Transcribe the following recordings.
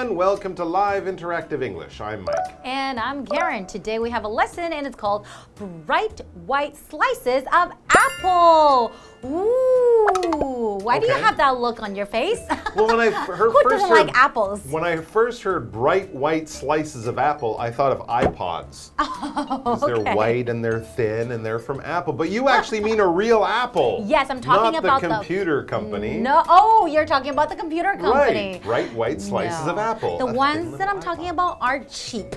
everyone. Welcome to Live Interactive English. I'm Mike. And I'm Karen. Today we have a lesson and it's called Bright White Slices of Apple. Ooh, why do you have that look on your face? Well, when I heard Who doesn't like apples? When I first heard bright white slices of apple, I thought of iPods. Because they're white and they're thin and they're from Apple. But you actually mean a real apple. Yes, I'm talking about the computer company. No, oh, you're talking about the computer company. Right, bright white slices of apple. The ones that I'm talking about are cheap.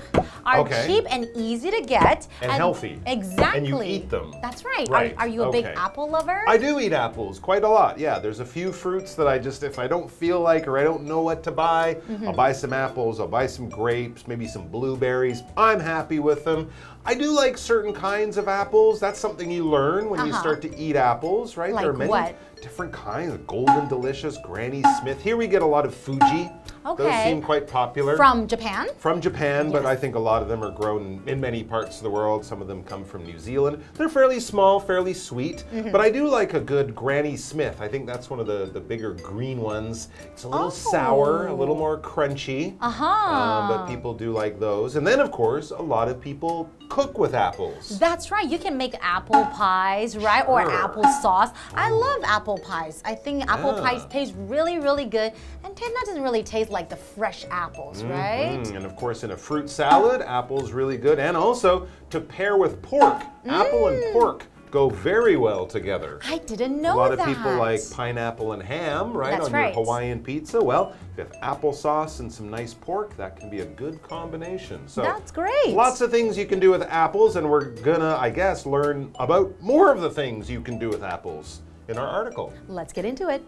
Cheap and easy to get. And healthy. Exactly. And you eat them. That's right. Right. Are you a big apple lover? I do eat apples quite a lot. Yeah, there's a few fruits that if I don't feel like or I don't know what to buy, I'll buy some apples, I'll buy some grapes, maybe some blueberries. I'm happy with them. I do like certain kinds of apples. That's something you learn when you start to eat apples, right? Like there are many different kinds. Golden Delicious, Granny Smith. Here we get a lot of Fuji. Okay. Those seem quite popular. From Japan? From Japan, but I think a lot of them are grown in many parts of the world. Some of them come from New Zealand. They're fairly small, fairly sweet, but I do like a good Granny Smith. I think that's one of the bigger green ones. It's a little sour, a little more crunchy, but people do like those. And then, of course, a lot of people cook with apples. That's right. You can make apple pies, right? Or apple sauce. I love apple pies. I think apple pies taste really, really good. And that doesn't really taste like the fresh apples, right? And of course, in a fruit salad, apple's really good. And also to pair with pork. Apple and pork go very well together. I didn't know that. A lot of people like pineapple and ham, right? That's on your Hawaiian pizza. Well, if you have applesauce and some nice pork, that can be a good combination. So that's great. Lots of things you can do with apples, and we're gonna, I guess, learn about more of the things you can do with apples in our article. Let's get into it.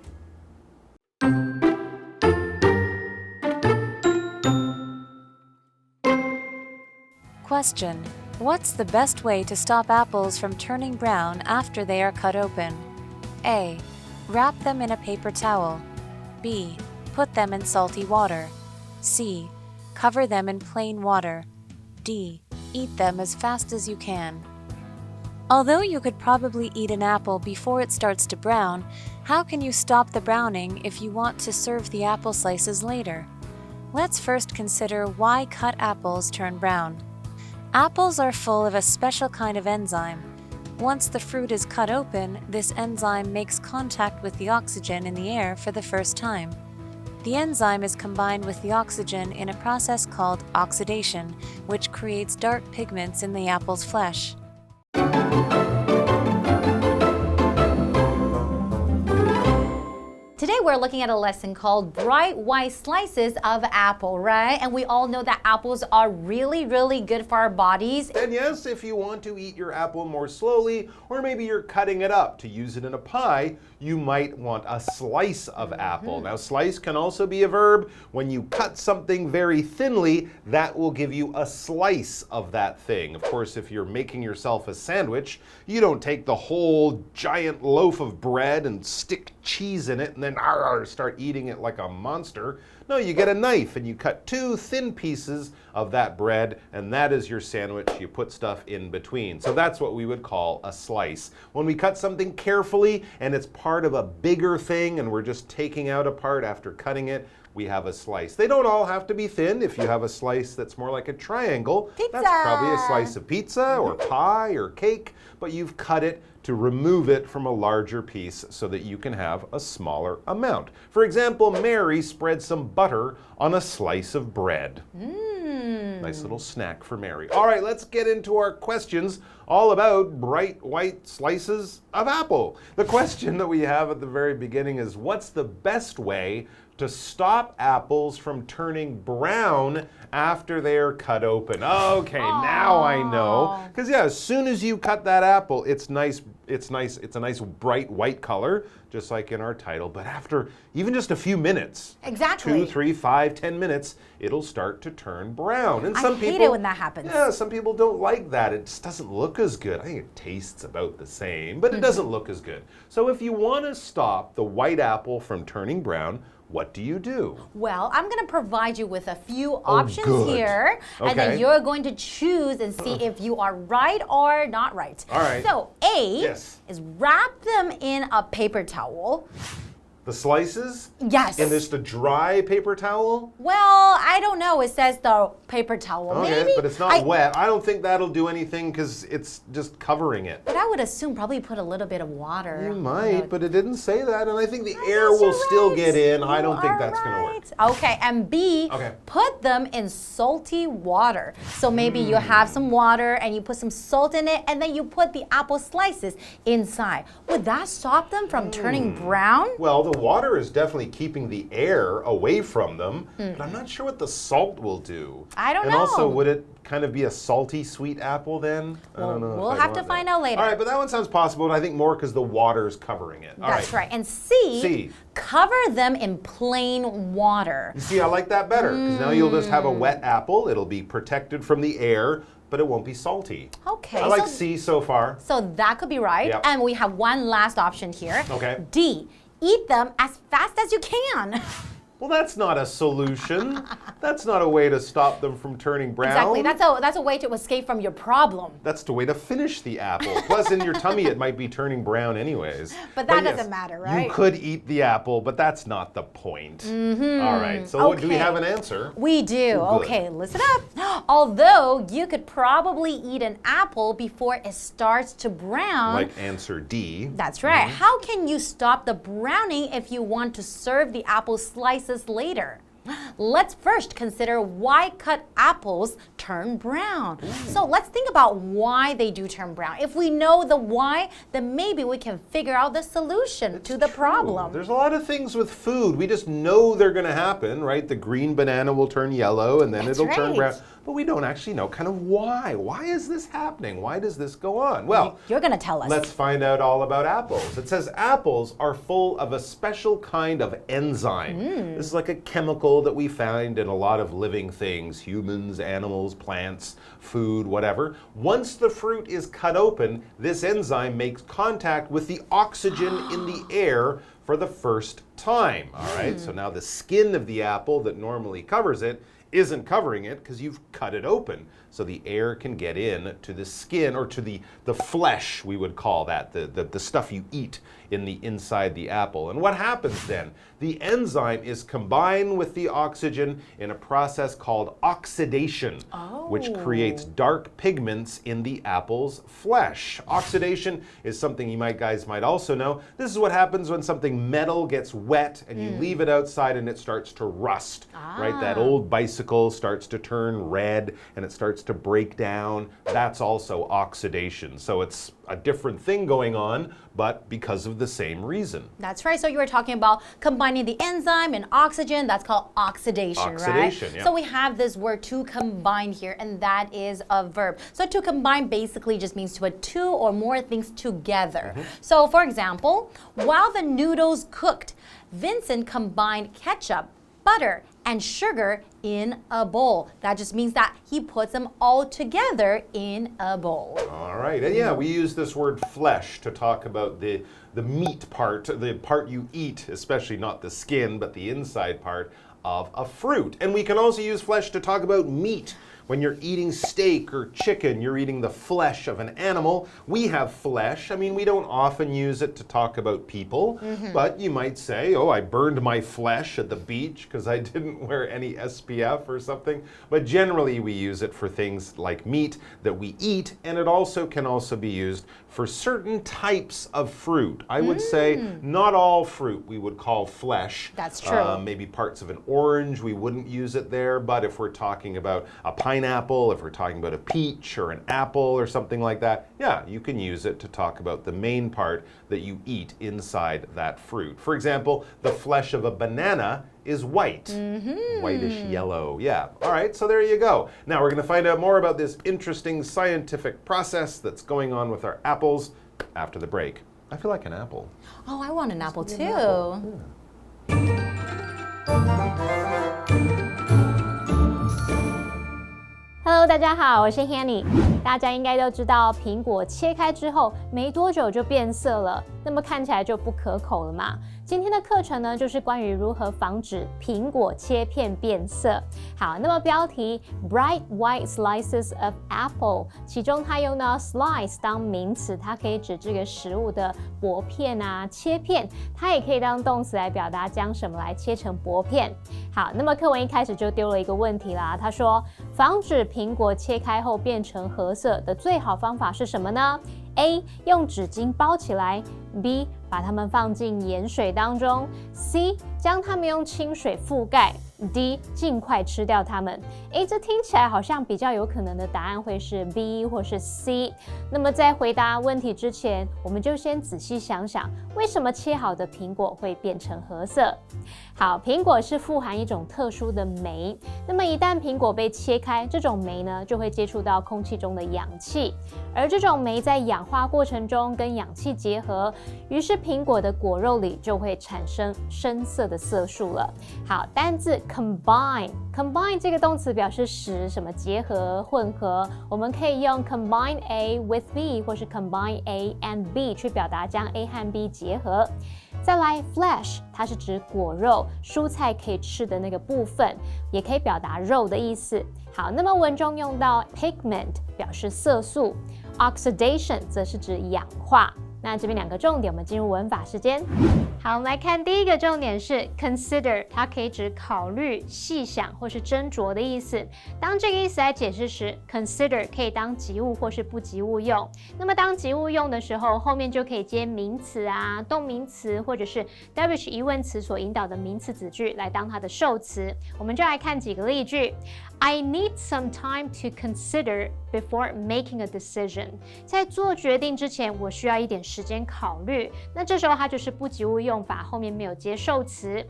Question. What's the best way to stop apples from turning brown after they are cut open? A. Wrap them in a paper towel. B. Put them in salty water. C. Cover them in plain water. D. Eat them as fast as you can. Although you could probably eat an apple before it starts to brown, how can you stop the browning if you want to serve the apple slices later? Let's first consider why cut apples turn brown. Apples are full of a special kind of enzyme. Once the fruit is cut open, this enzyme makes contact with the oxygen in the air for the first time. The enzyme is combined with the oxygen in a process called oxidation, which creates dark pigments in the apple's flesh. Today we're looking at a lesson called Bright White Slices of Apple, right? And we all know that apples are really, really good for our bodies. And yes, if you want to eat your apple more slowly, or maybe you're cutting it up to use it in a pie, you might want a slice of apple. Now, slice can also be a verb. When you cut something very thinly, that will give you a slice of that thing. Of course, if you're making yourself a sandwich, you don't take the whole giant loaf of bread and stick cheese in it and then start eating it like a monster. No, you get a knife and you cut 2 thin pieces of that bread, and that is your sandwich. You put stuff in between. So that's what we would call a slice. When we cut something carefully and it's part of a bigger thing and we're just taking out a part after cutting it, we have a slice. They don't all have to be thin. If you have a slice that's more like a triangle, that's probably a slice of pizza or pie or cake, but you've cut it to remove it from a larger piece so that you can have a smaller amount. For example, Mary spread some butter on a slice of bread. Nice little snack for Mary. All right, let's get into our questions all about bright white slices of apple. The question that we have at the very beginning is, what's the best way to stop apples from turning brown after they're cut open? Okay, now I know. Because yeah, as soon as you cut that apple, it's a nice bright white color, just like in our title. But after even just a few minutes, 2, 3, 5, 10 minutes, it'll start to turn brown. And some I hate it when that happens. Yeah, some people don't like that. It just doesn't look as good. I think it tastes about the same, but it doesn't look as good. So if you want to stop the white apple from turning brown, what do you do? Well, I'm going to provide you with a few options here, and then you're going to choose and see if you are right or not right. All right. So A is wrap them in a paper towel. The slices? Yes. And there's the dry paper towel? Well, I don't know. It says the paper towel. Okay, Maybe, but it's not wet. I don't think that'll do anything because it's just covering it. But I would assume probably put a little bit of water. You might, but it didn't say that, and I think the air will still get in. I don't think that's going to work. Okay, and B, Okay. put them in salty water. So maybe you have some water and you put some salt in it, and then you put the apple slices inside. Would that stop them from turning brown? Well, the water is definitely keeping the air away from them, but I'm not sure what the salt will do. I don't and know. And also, would it kind of be a salty, sweet apple then? I don't know. We'll have to find out later. All right, but that one sounds possible, and I think more because the water's covering it. That's right. And C, cover them in plain water. You see, I like that better, because now you'll just have a wet apple. It'll be protected from the air, but it won't be salty. Okay. I like C so far. So that could be right. Yep. And we have one last option here. Okay. D, eat them as fast as you can. Well, that's not a solution. That's not a way to stop them from turning brown. Exactly. That's a way to escape from your problem. That's the way to finish the apple. Plus, in your tummy, it might be turning brown anyways. But that doesn't matter, right? You could eat the apple, but that's not the point. All right. So do we have an answer? We do. Good. Okay, listen up. Although you could probably eat an apple before it starts to brown. Like answer D. That's right. How can you stop the browning if you want to serve the apple slices later? Let's first consider why cut apples turn brown. So let's think about why they do turn brown. If we know the why, then maybe we can figure out the solution to the problem. There's a lot of things with food. We just know they're going to happen, right? The green banana will turn yellow and then it'll turn brown. But we don't actually know kind of why. Why is this happening? Why does this go on? Well, you're going to tell us. Let's find out all about apples. It says apples are full of a special kind of enzyme. This is like a chemical that we find in a lot of living things, humans, animals, plants, food, whatever. Once the fruit is cut open, this enzyme makes contact with the oxygen in the air for the first time. All right, so now the skin of the apple that normally covers it isn't covering it because you've cut it open. So the air can get in to the skin, or to the flesh, we would call that, the stuff you eat in the inside the apple. And what happens then? The enzyme is combined with the oxygen in a process called oxidation, which creates dark pigments in the apple's flesh. Oxidation is something you guys might also know. This is what happens when something metal gets wet and you leave it outside and it starts to rust, right? That old bicycle starts to turn red and it starts to break down. That's also oxidation. So it's a different thing going on, but because of the same reason. That's right. So you were talking about combining the enzyme and oxygen. That's called oxidation, right? Oxidation, yeah. So we have this word to combine here, and that is a verb. So to combine basically just means to put two or more things together. So for example, while the noodles cooked, Vincent combined ketchup, butter, and sugar in a bowl. That just means that he puts them all together in a bowl. All right, and yeah, we use this word flesh to talk about the meat part, the part you eat, especially not the skin, but the inside part of a fruit. And we can also use flesh to talk about meat. When you're eating steak or chicken, you're eating the flesh of an animal. We have flesh. I mean, we don't often use it to talk about people, but you might say, oh, I burned my flesh at the beach because I didn't wear any SPF or something. But generally, we use it for things like meat that we eat, and it also can also be used for certain types of fruit. I would say not all fruit we would call flesh. That's true. Maybe parts of an orange, we wouldn't use it there, but if we're talking about a pineapple, if we're talking about a peach or an apple or something like that, yeah, you can use it to talk about the main part that you eat inside that fruit. For example, the flesh of a banana is white, whitish yellow. Yeah, all right, so there you go. Now we're going to find out more about this interesting scientific process that's going on with our apples after the break. I feel like an apple. Oh, I want an apple too. Hello， 大家好，我是 Hanny。大家应该都知道，苹果切开之后没多久就变色了，那么看起来就不可口了嘛。今天的课程呢，就是关于如何防止苹果切片变色。好，那么标题 Bright white slices of apple， 其中它用到 slice 当名词，它可以指这个食物的薄片啊、切片，它也可以当动词来表达将什么来切成薄片。好，那么课文一开始就丢了一个问题啦，他说防止苹果切开后变成褐色的最好方法是什么呢？A. 用纸巾包起来 B. 把它们放进盐水当中 C. 将它们用清水覆盖 D. 尽快吃掉它们。这听起来好像比较有可能的答案会是 B 或是 C。那么在回答问题之前，我们就先仔细想想，为什么切好的苹果会变成褐色？好，苹果是富含一种特殊的酶，那么一旦苹果被切开，这种酶呢就会接触到空气中的氧气，而这种酶在氧化过程中跟氧气结合，于是苹果的果肉里就会产生深色的色素了。好，单字 combine 这个动词表示使什么结合、混合，我们可以用 combine A with B 或是 combine A and B 去表达将 A 和 B 结合。再来 flesh， 它是指果肉，蔬菜可以吃的那个部分，也可以表达肉的意思。好，那么文中用到 pigment 表示色素 ，oxidation 则是指氧化。那这边两个重点，我们进入文法时间。好，我们来看第一个重点是 consider， 它可以指考虑、细想或是斟酌的意思。当这个意思来解释时 ，consider 可以当及物或是不及物用。那么当及物用的时候，后面就可以接名词啊、动名词或者是 WH 疑问词所引导的名词子句来当它的受词。我们就来看几个例句。I need some time to consider before making a decision。在做决定之前，我需要一点时间考虑。那这时候它就是不及物用法，后面没有接受词。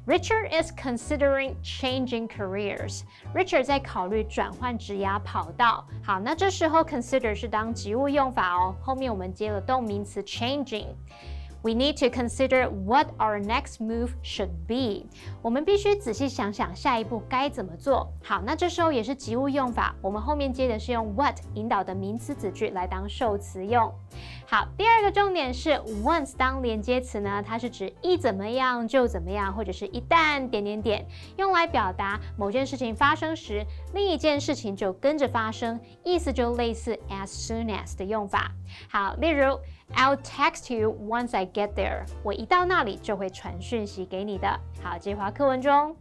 Richard is considering changing careers. Richard 在考虑转换职涯跑道。好，那这时候 consider 是当及物用法哦，后面我们接了动名词 changing。We need to consider what our next move should be. 我们必须仔细想想下一步该怎么做。好，那这时候也是及物用法，我们后面接的是用 what 引导的名词子句来当受词用。好，第二个重点是 once 当连接词呢，它是指一怎么样就怎么样，或者是一旦……用来表达某件事情发生时，另一件事情就跟着发生，意思就类似 as soon as 的用法。好，例如 I'll text you once I get there. 我一到那里就会传讯息给你的。好，接回到课文中。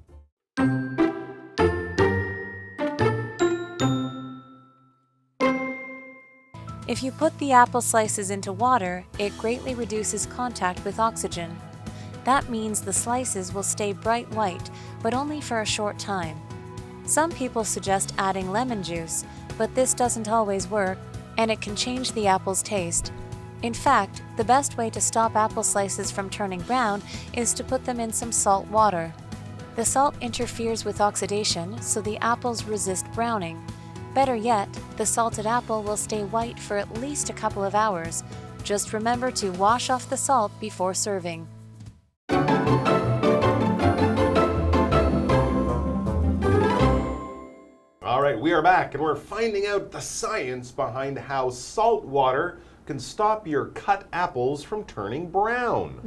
If you put the apple slices into water, it greatly reduces contact with oxygen. That means the slices will stay bright white, but only for a short time. Some people suggest adding lemon juice, but this doesn't always work, and it can change the apple's taste. In fact, the best way to stop apple slices from turning brown is to put them in some salt water. The salt interferes with oxidation, so the apples resist browning. Better yet, the salted apple will stay white for at least a couple of hours. Just remember to wash off the salt before serving. All right, we are back and we're finding out the science behind how salt water can stop your cut apples from turning brown.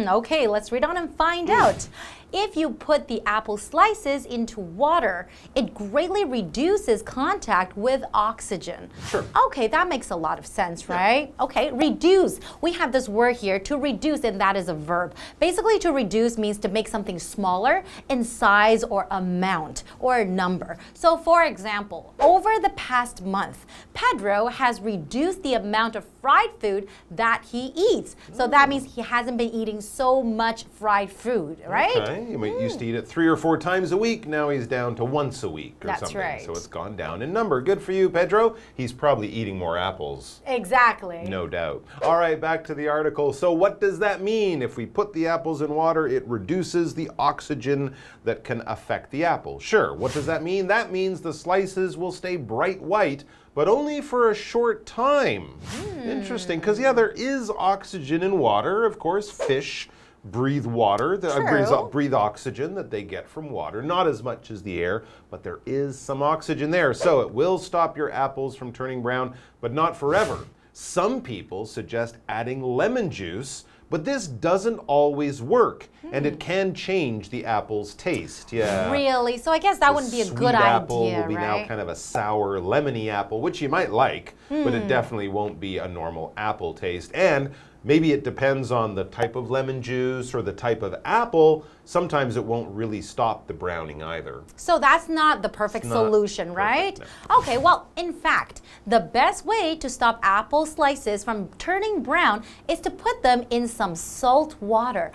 Okay, let's read on and find out. If you put the apple slices into water, it greatly reduces contact with oxygen. Sure. Okay, that makes a lot of sense, right? Okay, reduce. We have this word here, to reduce, and that is a verb. Basically, to reduce means to make something smaller in size or amount or number. So, for example, over the past month, Pedro has reduced the amount of fried food that he eats. So that means he hasn't been eating so much fried food, right? Okay. He used to eat it 3 or 4 times a week. Now he's down to once a week or That's something. right. So it's gone down in number. Good for you, Pedro. He's probably eating more apples. Exactly. No doubt. All right, back to the article. So what does that mean? If we put the apples in water, it reduces the oxygen that can affect the apple. Sure. What does that mean? That means the slices will stay bright white, but only for a short time. Interesting, because yeah, there is oxygen in water. Of course, fish breathe water, True. breathe oxygen that they get from water. Not as much as the air, but there is some oxygen there. So it will stop your apples from turning brown, but not forever. Some people suggest adding lemon juice, but this doesn't always work, and it can change the apple's taste. Yeah. Really? So I guess that wouldn't be a good Sweet apple idea, will be right? now kind of a sour, lemony apple, which you might like, but it definitely won't be a normal apple taste. And maybe it depends on the type of lemon juice or the type of apple. Sometimes it won't really stop the browning either. So that's not the perfect solution, right? no. Okay, well, in fact, the best way to stop apple slices from turning brown is to put them in some salt water.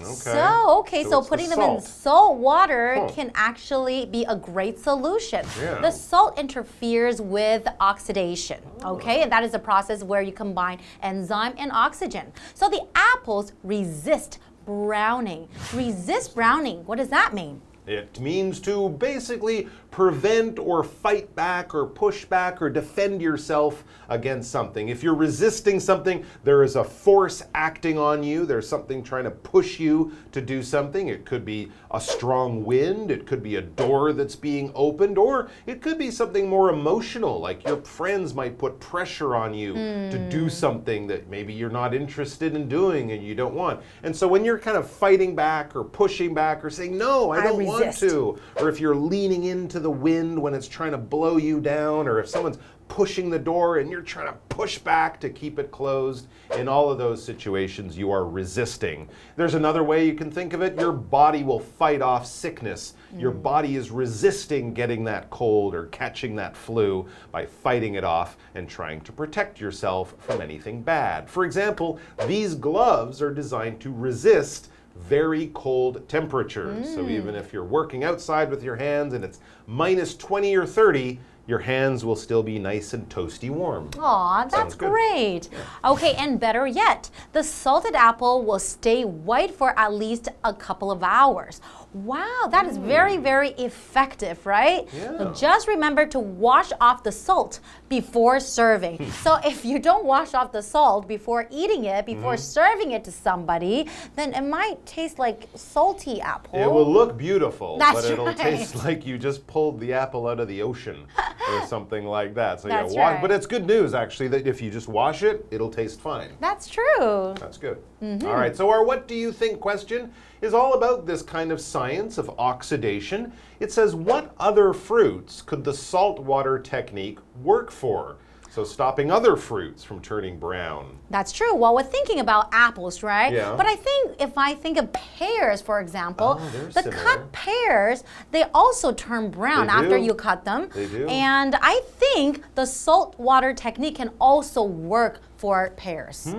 So it's putting the them in salt. salt water can actually be a great solution. Yeah. The salt interferes with oxidation, okay? And that is a process where you combine enzyme and oxygen. So the apples resist browning. Resist browning, what does that mean? It means to basically prevent or fight back or push back or defend yourself against something. If you're resisting something, there is a force acting on you. There's something trying to push you to do something. It could be a strong wind. It could be a door that's being opened. Or it could be something more emotional, like your friends might put pressure on you to do something that maybe you're not interested in doing and you don't want. And so when you're kind of fighting back or pushing back or saying, no, I don't want to, or if you're leaning into the wind when it's trying to blow you down, or if someone's pushing the door and you're trying to push back to keep it closed, in all of those situations you are resisting. There's another way you can think of it. Your body will fight off sickness. Your body is resisting getting that cold or catching that flu by fighting it off and trying to protect yourself from anything bad. For example, these gloves are designed to resist very cold temperatures. So even if you're working outside with your hands and it's minus 20 or 30, your hands will still be nice and toasty warm. Aw, that's Sounds good. great. Okay, and better yet, the salted apple will stay white for at least a couple of hours. Wow, that is very, very effective, right? Yeah. So just remember to wash off the salt before serving. So if you don't wash off the salt before eating it, before serving it to somebody, then it might taste like salty apple. It will look beautiful, That's but it'll right. taste like you just pulled the apple out of the ocean or something like that. So That's yeah, right. but it's good news actually that if you just wash it, it'll taste fine. That's true. That's good. All right, so our what do you think question is all about this kind of science of oxidation. It says, what other fruits could the salt water technique work for? So stopping other fruits from turning brown. That's true. Well, we're thinking about apples, right? Yeah. But I think if I think of pears, for example, they're the similar. cut pears, they also turn brown They after do. you cut them. They do. And I think the salt water technique can also work for pears.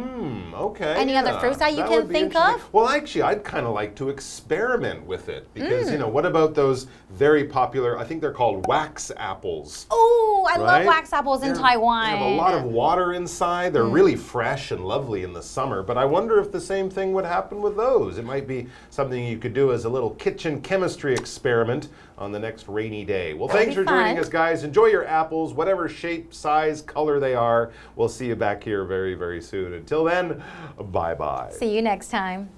Okay. Any other fruits that you can would be think interesting. of? Well, actually, I'd kind of like to experiment with it because, you know, what about those very popular, I think they're called wax apples. Oh, I love Right? wax apples in They Taiwan. have a lot of water inside. They're really fresh and lovely in the summer, but I wonder if the same thing would happen with those. It might be something you could do as a little kitchen chemistry experiment on the next rainy day. Well, thanks for be joining fun. us, guys. Enjoy your apples, whatever shape, size, color they are. We'll see you back here very, very soon. Until then, bye-bye. See you next time.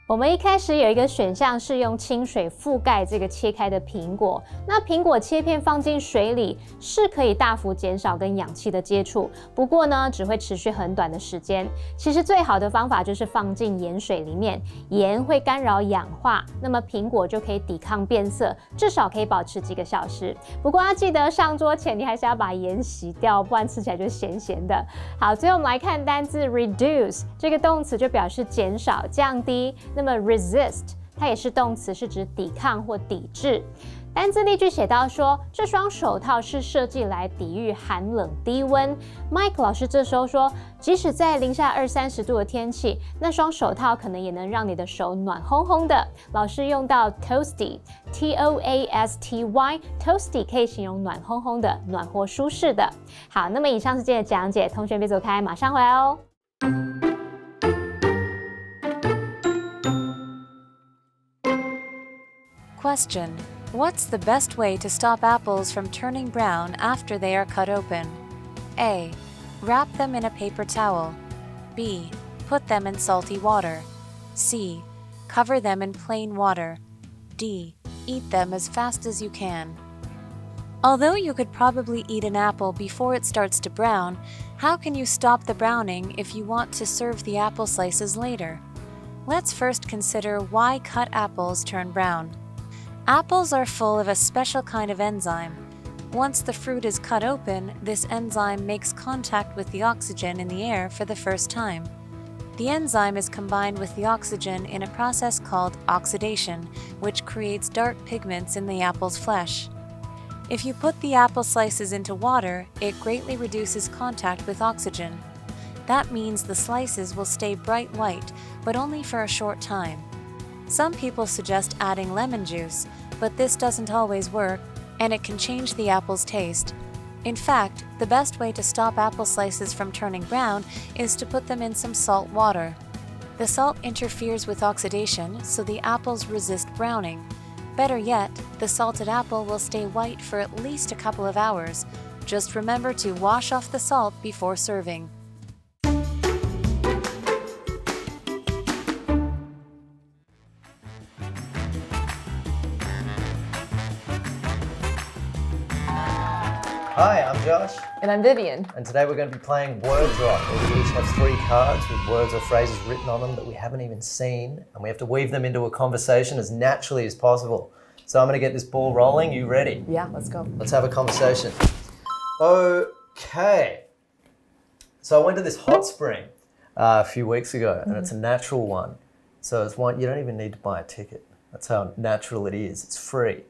我们一开始有一个选项是用清水覆盖这个切开的苹果，那苹果切片放进水里是可以大幅减少跟氧气的接触，不过呢，只会持续很短的时间。其实最好的方法就是放进盐水里面，盐会干扰氧化，那么苹果就可以抵抗变色，至少可以保持几个小时。不过要记得上桌前你还是要把盐洗掉，不然吃起来就咸咸的。好，最后我们来看单字 reduce 这个动词就表示减少、降低。那么 resist 它也是动词，是指抵抗或抵制。单字例句写到说，这双手套是设计来抵御寒冷低温。Mike 老师这时候说，即使在零下20-30度的天气，那双手套可能也能让你的手暖烘烘的。老师用到 toasty T-O-A-S-T-Y，toasty 可以形容暖烘烘的、暖和舒适的。好，那么以上是今天的讲解，同学别走开，马上回来哦。Question: What's the best way to stop apples from turning brown after they are cut open? A. Wrap them in a paper towel. B. Put them in salty water. C. Cover them in plain water. D. Eat them as fast as you can. Although you could probably eat an apple before it starts to brown, how can you stop the browning if you want to serve the apple slices later? Let's first consider why cut apples turn brown. Apples are full of a special kind of enzyme. Once the fruit is cut open, this enzyme makes contact with the oxygen in the air for the first time. The enzyme is combined with the oxygen in a process called oxidation, which creates dark pigments in the apple's flesh. If you put the apple slices into water, it greatly reduces contact with oxygen. That means the slices will stay bright white, but only for a short time. Some people suggest adding lemon juice, but this doesn't always work, and it can change the apple's taste. In fact, the best way to stop apple slices from turning brown is to put them in some salt water. The salt interferes with oxidation, so the apples resist browning. Better yet, the salted apple will stay white for at least a couple of hours. Just remember to wash off the salt before serving. Hi, I'm Josh, And I'm Vivian. and today we're going to be playing Word Drop, where we each have 3 cards with words or phrases written on them that we haven't even seen, and we have to weave them into a conversation as naturally as possible. So I'm going to get this ball rolling. You ready? Yeah, let's go. Let's have a conversation. Okay. So I went to this hot spring a few weeks ago, and it's a natural one. So it's one you don't even need to buy a ticket. That's how natural it is. It's free.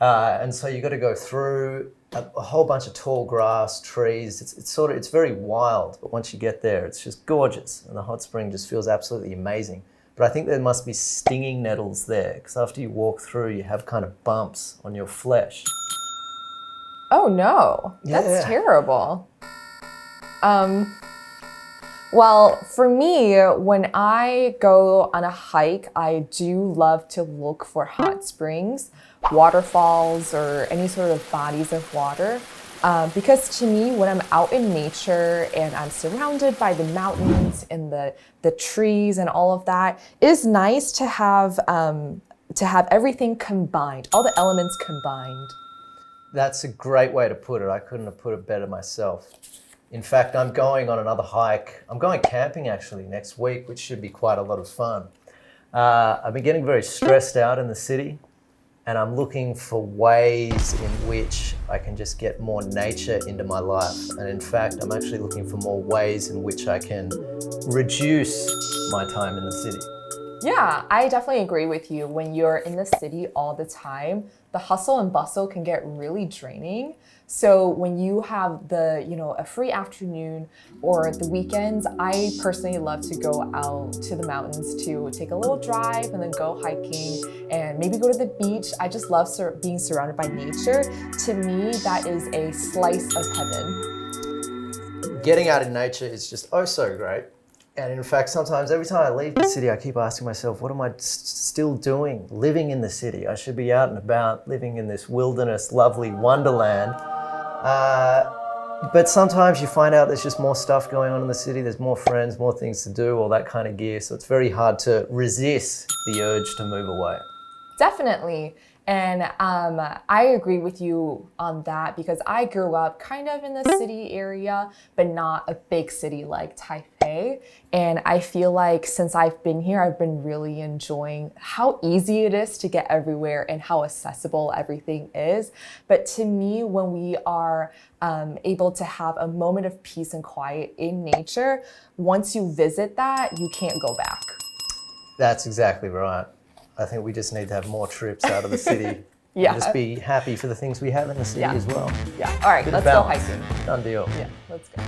And so you got to go through a whole bunch of tall grass, trees. It's very wild, but once you get there, it's just gorgeous, and the hot spring just feels absolutely amazing. But I think there must be stinging nettles there, because after you walk through, you have kind of bumps on your flesh. Oh no, that's Yeah. terrible. Well, for me, when I go on a hike, I do love to look for hot springs, waterfalls, or any sort of bodies of water. Because to me, when I'm out in nature and I'm surrounded by the mountains and the trees and all of that, it is nice to have everything combined, all the elements combined. That's a great way to put it. I couldn't have put it better myself. In fact, I'm going on another hike. I'm going camping actually next week, which should be quite a lot of fun. I've been getting very stressed out in the city, and I'm looking for ways in which I can just get more nature into my life. And in fact, I'm actually looking for more ways in which I can reduce my time in the city. Yeah, I definitely agree with you. When you're in the city all the time, the hustle and bustle can get really draining. So when you have a free afternoon or the weekends, I personally love to go out to the mountains to take a little drive and then go hiking and maybe go to the beach. I just love being surrounded by nature. To me, that is a slice of heaven. Getting out in nature is just oh so great. And in fact, sometimes every time I leave the city, I keep asking myself, what am I still doing living in the city? I should be out and about living in this wilderness, lovely wonderland. But sometimes you find out there's just more stuff going on in the city. There's more friends, more things to do, all that kind of gear. So it's very hard to resist the urge to move away. Definitely. And I agree with you on that because I grew up kind of in the city area, but not a big city like Taipei. And I feel like since I've been here, I've been really enjoying how easy it is to get everywhere and how accessible everything is. But to me, when we are able to have a moment of peace and quiet in nature, once you visit that, you can't go back. That's exactly right. I think we just need to have more trips out of the city. Yeah. And just be happy for the things we have in the city as well. Yeah. All right, Bit of let's go balance. hiking. Done deal. Yeah, let's go.